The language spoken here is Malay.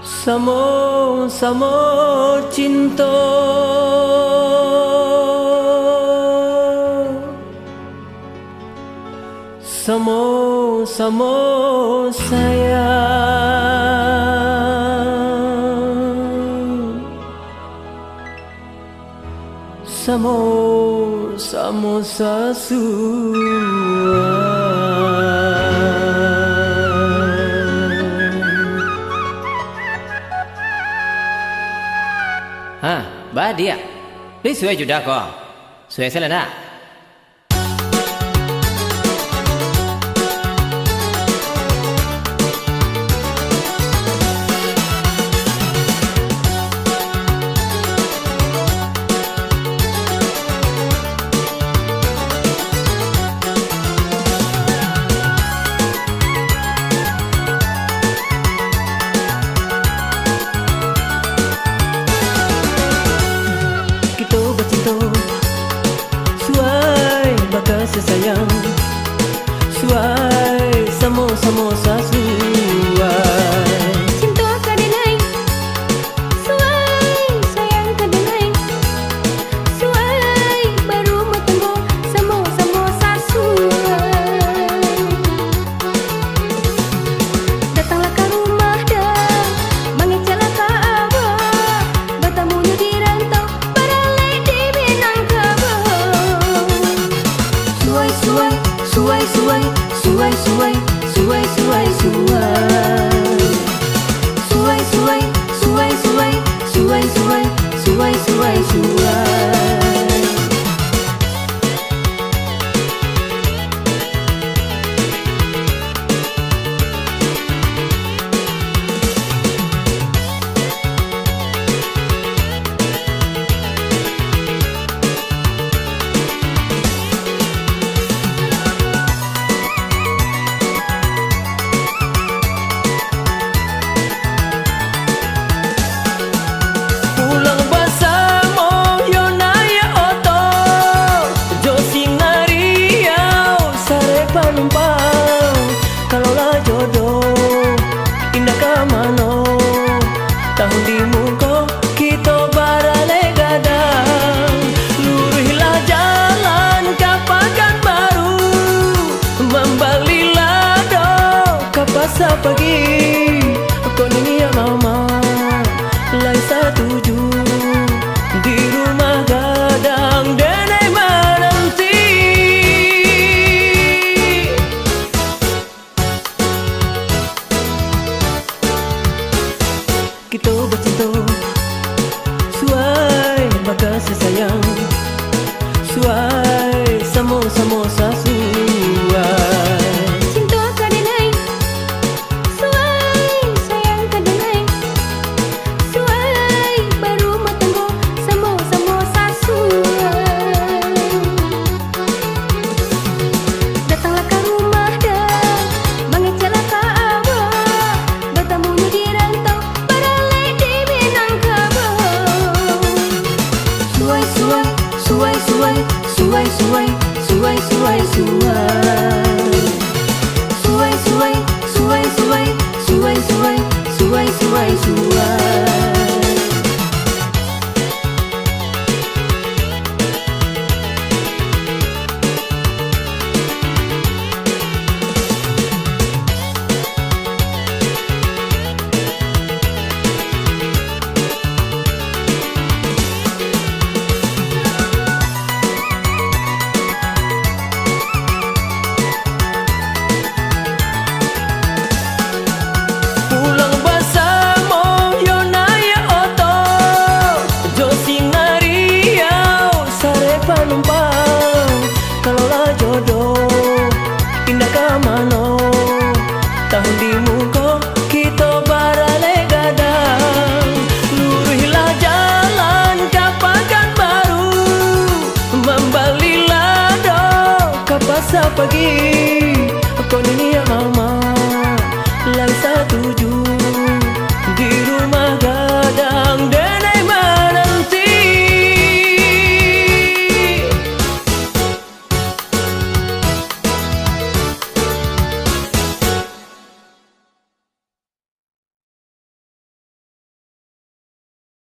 Samo-samo cinta, samo-samo sayang, samo-samo sasuang. Ba dia, dia suai juga kok, suai selena. Sayang, suai samo-samo sasuai. Cinta kadenai, suai sayang kadenai, suai baru matanggo samo-samo sasuai. Datanglah ke rumah dah, mengecelah ke abah, bertamunya di rantau, beralih di Minangkabau. Suai, suai, suai, suai, suai, suai, suai, suai, suai, suai, suai, suai, suai, suai, suai, suai. Kalaulah jodoh indah ke mano, tahun di muka kita baralai gadang. Lurihlah jalan ke Pekanbaru, membalilah do ke pasar pagi. Kau ni ya mama, lain setuju di rumah gadang denai menanti. Kita bercinta, suai bakasi sayang, suai samo-samo sasuai. Cinta kadenai, suai sayang kadenai, suai baru matanggo samo-samo sasuai. Datanglah ke rumah dah, mengecelah ke abah, bertamunya di rantau, beralih di Minangkabau. Suai, suai, suai, suai, suai, suai, suai, suai, suai, suai, suai, suai, suai, suai, suai, suai, suai. Kalaulah jodoh indah ke mano, tahun di muka kita baralai gadang. Lurihlah jalan ke Pekanbaru, membalilah do ke pasar pagi.